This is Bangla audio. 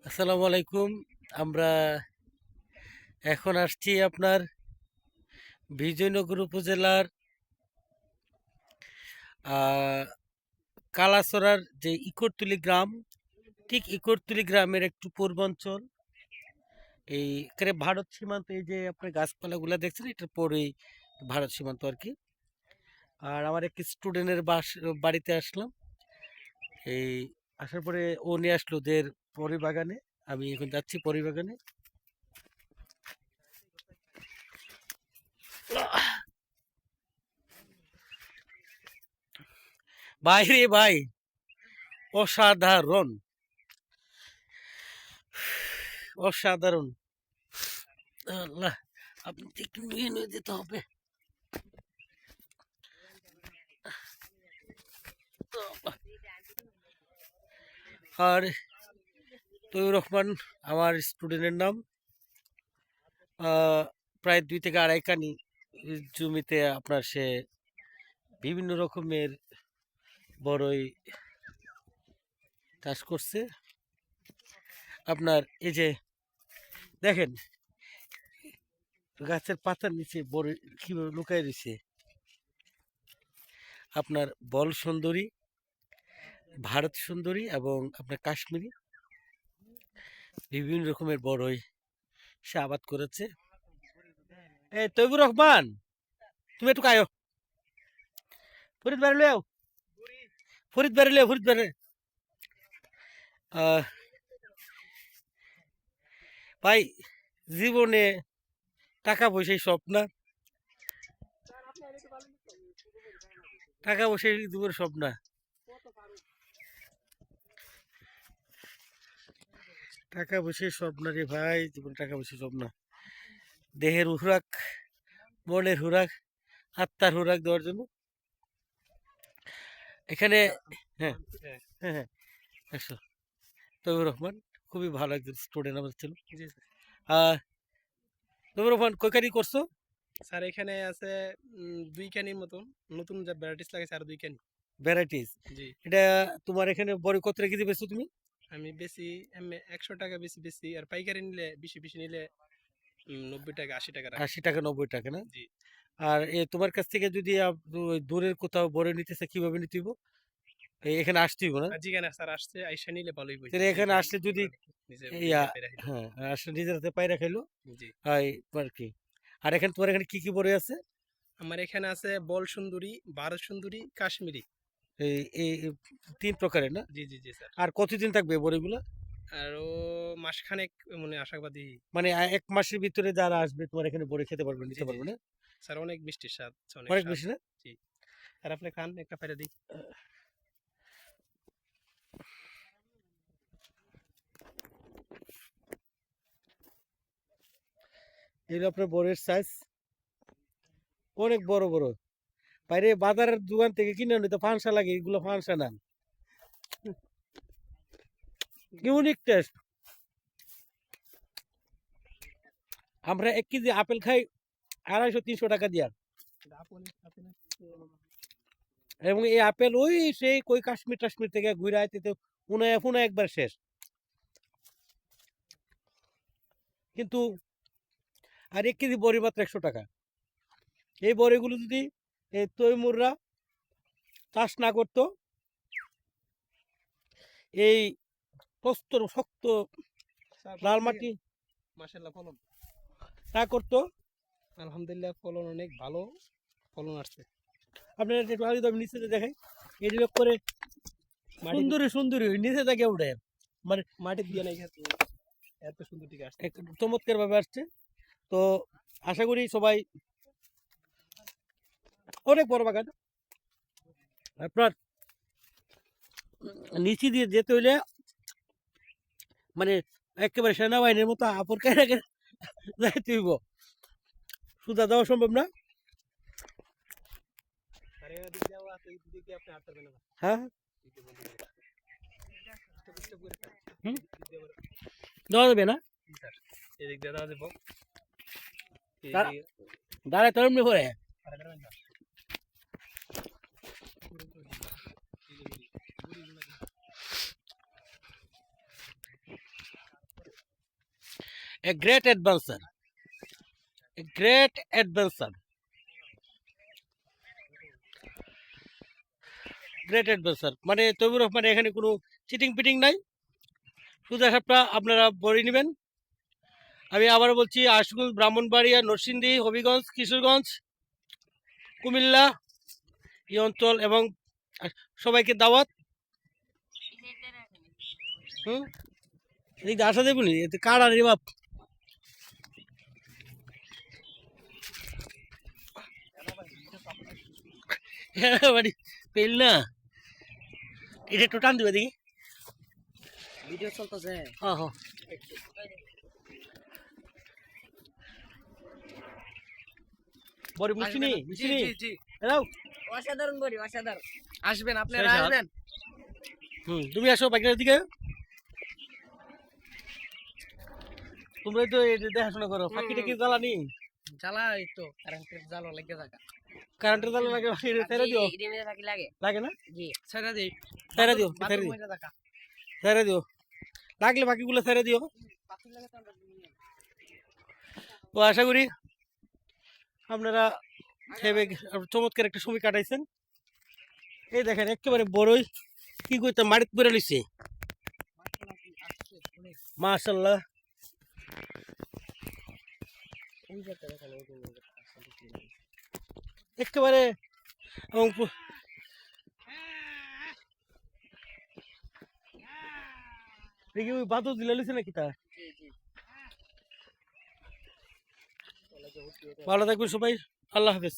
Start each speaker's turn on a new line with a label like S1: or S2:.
S1: আসসালামু আলাইকুম। আমরা এখন আসছি আপনার বিজয়নগর উপজেলার আহ, কালাছড়ার যে ইকরতুলি গ্রাম, ঠিক ইকরতুলি গ্রামের একটু পূর্বাঞ্চল। এই এখানে ভারত সীমান্ত, এই যে আপনার গাছপালাগুলো দেখছেন, এটার পরেই ভারত সীমান্ত আর কি। আর আমার এক স্টুডেন্টের বাড়িতে আসলাম। এই আসার পরে ও নিয়ে আসলো ওদের পরিবাগানে। আমি এখন যাচ্ছি পরিবাগানে। ভাই রে ভাই, অসাধারণ অসাধারণ। আল্লাহ, আপনি একটু নিয়ে নিয়ে যেতে হবে। আর তৈয়ুর রহমান আমার স্টুডেন্টের নাম। প্রায় 2 থেকে 2.5 কানি জমিতে আপনার সে বিভিন্ন রকমের বড়ই চাষ করছে। আপনার এই যে দেখেন, গাছের পাতার নিচে বড় কিভাবে লুকায় রয়েছে। আপনার বল সুন্দরী, ভারত সুন্দরী এবং আপনার কাশ্মীরি বিভিন্ন রকমের বড়ই সে আবাদ করেছে। এই তৈবুর রহমান, তুমি একটু কায়ো, ফরিদ বাড়ি লেও, ফরিদ বাড়ি লেও, ফরিদ বাড়ি। আহ, ভাই, জীবনে টাকা পয়সাই সব না, টাকা পয়সাই জীবনে সব না। টাকা পয়সাই সব না রে ভাই, জীবনে টাকা পয়সা সব না। দেহের হুরাক, মনের হুরাক, আত্মার হুরাক দেওয়ার জন্য এখানে। হ্যাঁ, হ্যাঁ, হ্যাঁ, একশো। তৈবুর রহমান খুবই ভালো একজন স্টুডেন্ট আমাদের ছিল। আহ তৈবুর রহমান কয়কারি করছো?
S2: স্যার এখানে আছে 2 ক্যানির মতন নতুন যা ভ্যারাইটিস লাগাইছে আর 2 ক্যানি।
S1: ভ্যারাইটিস।
S2: জি
S1: এটা তোমার এখানে বড় কত রেখে দিবেছো তুমি?
S2: আমি বেশি এমনি 100 টাকা বেশি বেশি আর পাইকারি নিলে বেশি বেশি নিলে 90 টাকা 80 টাকা রাখি।
S1: 80 টাকা 90 টাকা না?
S2: জি
S1: আর তোমার কাছ থেকে যদি ওই দূরের কোথাও বড় নিতে চাই, কিভাবে নিতে হইব? এখানে আসতে হইব না?
S2: আর যেখানে স্যার আসছে আইসা নিলে ভালোই বই
S1: তাহলে এখানে
S2: দেখে
S1: আসলে যদি
S2: ওরা নিজে
S1: ইয়া,
S2: দেখে পেরে হইলো।
S1: হ্যাঁ, আসলে নিজের হাতে পায়রা খাইলো।
S2: জি
S1: হয় আর কি। আর এখানে তোমার এখানে কি কি বড়ি আছে?
S2: আমার এখানে আছে বল সুন্দরী, ভারত সুন্দরী, কাশ্মীরি।
S1: এই এই এই 3 প্রকারের না?
S2: জি জি জি স্যার।
S1: আর কতদিন থাকবে এই বড়িগুলো?
S2: আরও মাসখানেক মনে হয় আশাবাদী।
S1: মানে 1 মাসের ভিতরে যারা আসবে তোমার এখানে বড়ি খেতে পারবে,
S2: জি
S1: নিতে
S2: জি
S1: পারবে
S2: জি
S1: না?
S2: স্যার অনেক মিষ্টির স্বাদ, অনেক
S1: অনেক
S2: স্বাদ।
S1: বেশি না?
S2: জি আর আপনি খান একটা পাইরা দিই।
S1: এগুলো আপনার বড়ির সাইজ অনেক বড় বড়। বাইরে বাজারের দোকান থেকে কিনে আনি তো ফানসা লাগে, এগুলো ফানসা না। Unique taste. আমরা 1 কেজি আপেল খাই 250-300 টাকা দিয়া। এবং এই আপেল ওই সেই কই কাশ্মীর টাশ্মীর থেকে ঘুরে আইতে তো পুনায় পুনায় একবার শেষ। কিন্তু আর 1 কেজি বড়ি মাত্র 100 টাকা। এই বড়িগুলো যদি এই তৈমুররা চাষ না করতো, এই প্রস্তর শক্ত লাল মাটি
S2: মাশাআল্লাহ ফলন
S1: না করতো।
S2: আলহামদুলিল্লাহ ফলন অনেক ভালো ফলন আসছে।
S1: আপনার একটু আগে তো আমি নিচে দেখাই, এগুলো করে
S2: মাটি
S1: সুন্দরী সুন্দরী নিচে থেকে উঠে, মানে
S2: মাটি দিয়ে নাই খেতে এত সুন্দর টিকে আসছে।
S1: চমৎকার ভাবে আসছে। তো আশা করি সবাই, অনেক বড় বাগান আপনার। নিচে দিয়ে যেতে হইলে মানে একেবারে সেনাবাহিনীর মতো আপর কেটে যাইতে হইব, সুদা দেওয়া সম্ভব না।
S2: আরে এদিক দিয়েও আছে, এই দিক দিয়ে আপনি হাঁটতে পারবেন না।
S1: হ্যাঁ,
S2: এই যে বন্ধু করে স্টেপ স্টেপ করে স্যার,
S1: হুম,
S2: এদিক দিয়ে আবার
S1: দেওয়া যাবে না।
S2: জি স্যার, এদিক দিয়ে দাও দেবো এই
S1: তার
S2: যে
S1: দাঁড়ায় তোর এমনি করে।
S2: আরেকটা না পুরো তো দিবা এই যে গুড়ি গুড়ি গুলো
S1: a great adventure, a great adventure, great adventure. মানে তৈবুর রহমান এখানে কোনো চিটিং পিটিং নাই, শুধু একটা আপনারা বড়ি নেবেন। আমি আবার বলছি, আশুগঞ্জ, ব্রাহ্মণবাড়িয়া, নরসিংদী, হবিগঞ্জ, কিশোরগঞ্জ, কুমিল্লা এই অঞ্চল এবং সবাইকে দাওয়াত। হুম, এদিকে আসা দেবো নি, এতে কার আর রে বাপ। বাড়ি পেল না, এটা একটু টান দিবে দেখি।
S3: ভিডিও চলতেছে।
S1: হ্যাঁ হ্যাঁ, বড়ি মিষ্টি নি, মিষ্টি নি, এরাও
S3: অসাধারণ বড়ি, অসাধারণ।
S2: আসবেন, আপনারা
S1: শেষ হাত।
S2: আসবেন।
S1: তুমি আসো বাইকের দিকে, তোমরাই তো এই দেখাশোনা করো, ফাঁকি টাকি জ্বালানি,
S2: জ্বালা এই তো কারেন্টের জ্বালা লেগে থাকা।
S1: কারেন্টের জ্বালা লাগে, ছেড়ে দিও।
S3: লাগে
S1: লাগে না,
S2: ছেড়ে দিই,
S1: ছেড়ে দিও,
S2: বাথরুম
S1: ছেড়ে দিও,
S2: মধ্যে থাকা।
S1: ছেড়ে দিও, লাগলে বাকিগুলো ছেড়ে দিও। তো আশা করি আপনারা খেয়ে চমৎকার একটা সময় কাটাইছেন। এই দেখেন একেবারে বড়ই কি করতে মাটিত পড়ে লইছে, মাশাল্লাহ। একেবারে এবং দেখি ওই বাদল দিলে লইছে নাকি তা। ভালো থাকবেন সবাই, আল্লাহ হাফেজ।